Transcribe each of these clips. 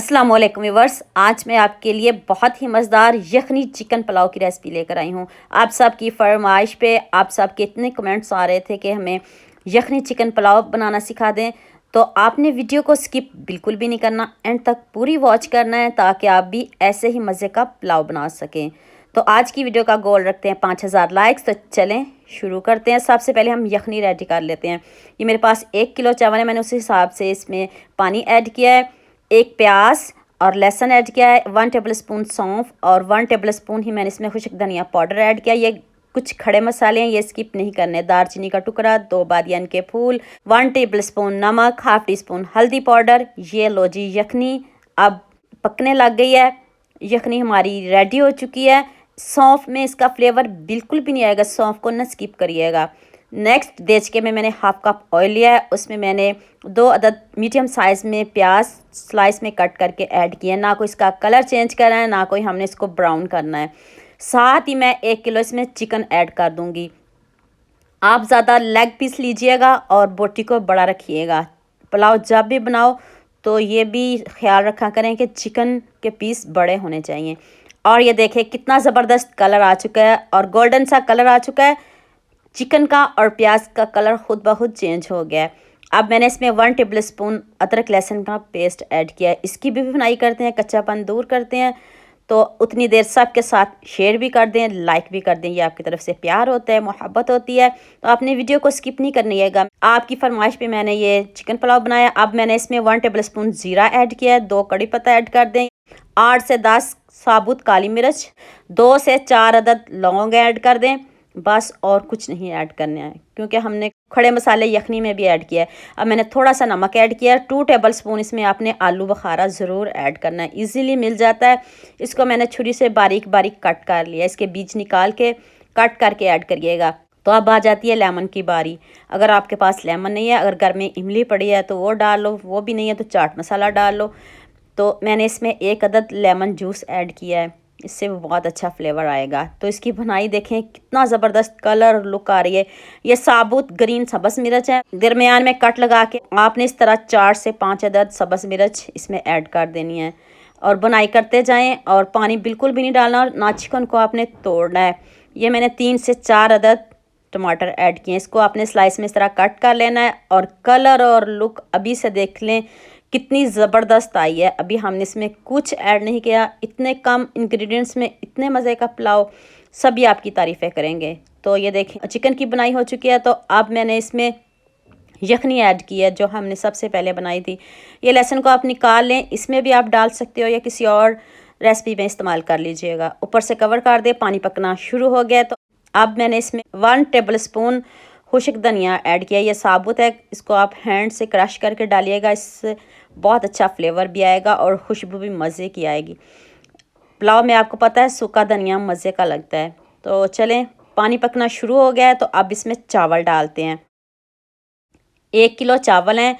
अस्सलाम वालेकुम व्यूअर्स। आज मैं आपके लिए बहुत ही मज़ेदार यखनी चिकन पुलाव की रेसिपी लेकर आई हूँ। आप सब की फरमाइश पे आप सब के इतने कमेंट्स आ रहे थे कि हमें यखनी चिकन पुलाव बनाना सिखा दें, तो आपने वीडियो को स्किप बिल्कुल भी नहीं करना, एंड तक पूरी वॉच करना है ताकि आप भी ऐसे ही मज़े का पुलाव बना सकें। तो आज की वीडियो का गोल रखते हैं 5000 लाइक्स। तो चलें शुरू करते हैं। सबसे पहले हम यखनी रेडी कर लेते हैं। ये मेरे पास 1 किलो चावल है, मैंने उस हिसाब से इसमें पानी ऐड किया है। एक प्याज और लहसुन ऐड किया है, 1 टेबल स्पून सौंफ और 1 टेबल स्पून ही मैंने इसमें खुश्क धनिया पाउडर ऐड किया। ये कुछ खड़े मसाले हैं, ये स्किप नहीं करने। दालचीनी का टुकड़ा, 2 बादियान के फूल, 1 टेबल स्पून नमक, हाफ टी स्पून हल्दी पाउडर। ये लो जी यखनी अब पकने लग गई है। यखनी हमारी रेडी हो चुकी है। सौंफ में इसका फ्लेवर बिल्कुल भी नहीं आएगा, सौंफ को न स्किप करिएगा। नेक्स्ट देचके में मैंने हाफ कप ऑयल लिया है, उसमें मैंने 2 अदद मीडियम साइज़ में प्याज स्लाइस में कट करके ऐड किया है। ना कोई इसका कलर चेंज करना है, ना कोई हमने इसको ब्राउन करना है। साथ ही मैं 1 किलो इसमें चिकन ऐड कर दूंगी। आप ज़्यादा लेग पीस लीजिएगा और बोटी को बड़ा रखिएगा। पुलाव जब भी बनाओ तो ये भी ख्याल रखा करें कि चिकन के पीस बड़े होने चाहिए। और ये देखें कितना ज़बरदस्त कलर आ चुका है और गोल्डन सा कलर आ चुका है चिकन का, और प्याज का कलर खुद ब खुद चेंज हो गया है। अब मैंने इसमें 1 टेबल स्पून अदरक लहसुन का पेस्ट ऐड किया है। इसकी भी बुनाई करते हैं, कच्चापन दूर करते हैं। तो उतनी देर सबके साथ शेयर भी कर दें, लाइक भी कर दें। ये आपकी तरफ से प्यार होता है, मोहब्बत होती है। तो आपने वीडियो को स्किप नहीं करनीएगा। आपकी फरमाइश पे मैंने ये चिकन पुलाव बनाया। अब मैंने इसमें 1 टेबल स्पून ज़ीरा ऐड किया है, 2 कड़ी पत्ता ऐड कर दें, 8 से 10 साबुत काली मिर्च, 2 से 4 अदद लौंग ऐड कर दें। बस और कुछ नहीं ऐड करना है क्योंकि हमने खड़े मसाले यखनी में भी ऐड किया है। अब मैंने थोड़ा सा नमक ऐड किया है। 2 टेबल स्पून इसमें आपने आलू बुखारा ज़रूर ऐड करना है, इजीली मिल जाता है। इसको मैंने छुरी से बारीक बारीक कट कर लिया, इसके बीज निकाल के कट करके ऐड करिएगा। तो अब आ जाती है लेमन की बारी। अगर आपके पास लेमन नहीं है, अगर घर में इमली पड़ी है तो वो डाल लो, वो भी नहीं है तो चाट मसाला डाल लो। तो मैंने इसमें 1 अदद लेमन जूस ऐड किया है, इससे वो बहुत अच्छा फ्लेवर आएगा। तो इसकी भुनाई देखें कितना ज़बरदस्त कलर और लुक आ रही है। ये साबुत ग्रीन सब्ज़ मिर्च है, दरमियान में कट लगा के आपने इस तरह 4 से 5 अदद सब्ज़ मिर्च इसमें ऐड कर देनी है और बुनाई करते जाएं। और पानी बिल्कुल भी नहीं डालना और ना चिकन को आपने तोड़ना है। ये मैंने 3 से 4 अदद टमाटर ऐड किए, इसको आपने स्लाइस में इस तरह कट कर लेना है। और कलर और लुक अभी से देख लें कितनी ज़बरदस्त आई है। अभी हमने इसमें कुछ ऐड नहीं किया, इतने कम इंग्रेडिएंट्स में इतने मज़े का पुलाव, सभी आपकी तारीफ़ें करेंगे। तो ये देखें चिकन की बनाई हो चुकी है। तो अब मैंने इसमें यखनी ऐड की है जो हमने सबसे पहले बनाई थी। ये लहसुन को आप निकाल लें, इसमें भी आप डाल सकते हो या किसी और रेसिपी में इस्तेमाल कर लीजिएगा। ऊपर से कवर कर दे, पानी पकना शुरू हो गया। तो अब मैंने इसमें 1 टेबल स्पून खुश्क धनिया ऐड किया। ये साबुत है, इसको आप हैंड से क्रश करके डालिएगा, इससे बहुत अच्छा फ्लेवर भी आएगा और खुशबू भी मज़े की आएगी। पुलाव में आपको पता है सूखा धनिया मज़े का लगता है। तो चलें पानी पकना शुरू हो गया है। तो अब इसमें चावल डालते हैं। 1 किलो चावल हैं,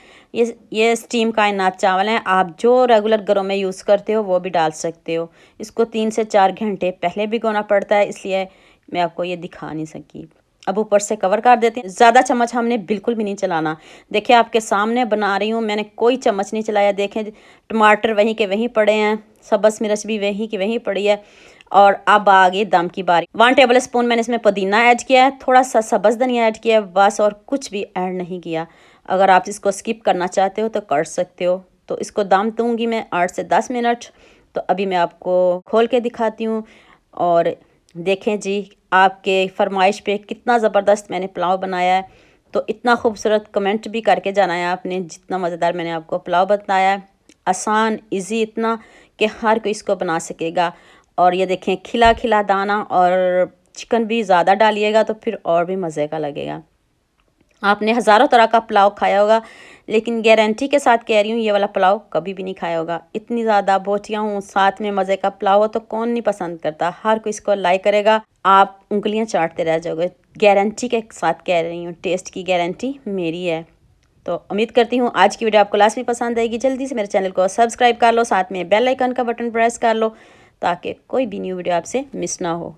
ये स्टीम कायनात चावल हैं। आप जो रेगुलर घरों में यूज़ करते हो वो भी डाल सकते हो। इसको 3 से 4 घंटे पहले भिगोना पड़ता है, इसलिए मैं आपको ये दिखा नहीं सकी। अब ऊपर से कवर कर देते हैं। ज़्यादा चम्मच हमने बिल्कुल भी नहीं चलाना। देखिए आपके सामने बना रही हूँ, मैंने कोई चम्मच नहीं चलाया। देखें टमाटर वहीं के वहीं पड़े हैं, सब्ज़ मिर्च भी वहीं की वहीं पड़ी है। और अब आ गई दम की बारी। 1 टेबल स्पून मैंने इसमें पुदीना ऐड किया है, थोड़ा सा सब्ज़ धनिया ऐड किया है, बस और कुछ भी ऐड नहीं किया। अगर आप इसको स्किप करना चाहते हो तो कर सकते हो। तो इसको दम दूँगी मैं 8 से 10 मिनट। तो अभी मैं आपको खोल के दिखाती हूँ। और देखें जी आपके फरमाइश पे कितना ज़बरदस्त मैंने पुलाव बनाया है। तो इतना खूबसूरत कमेंट भी करके जाना है आपने, जितना मज़ेदार मैंने आपको पुलाव बताया है। आसान इजी इतना कि हर कोई इसको बना सकेगा। और ये देखें खिला खिला दाना, और चिकन भी ज़्यादा डालिएगा तो फिर और भी मज़े का लगेगा। आपने हज़ारों तरह का पुलाव खाया होगा, लेकिन गारंटी के साथ कह रही हूँ ये वाला पुलाव कभी भी नहीं खाया होगा। इतनी ज़्यादा बोटियाँ हूँ, साथ में मज़े का पुलाव हो तो कौन नहीं पसंद करता। हर कोई इसको लाइक करेगा, आप उंगलियाँ चाटते रह जाओगे। गारंटी के साथ कह रही हूँ, टेस्ट की गारंटी मेरी है। तो उम्मीद करती हूँ आज की वीडियो आपको लास्ट में पसंद आएगी। जल्दी से मेरे चैनल को सब्सक्राइब कर लो, साथ में बेल आइकन का बटन प्रेस कर लो ताकि कोई भी न्यू वीडियो आपसे मिस ना हो।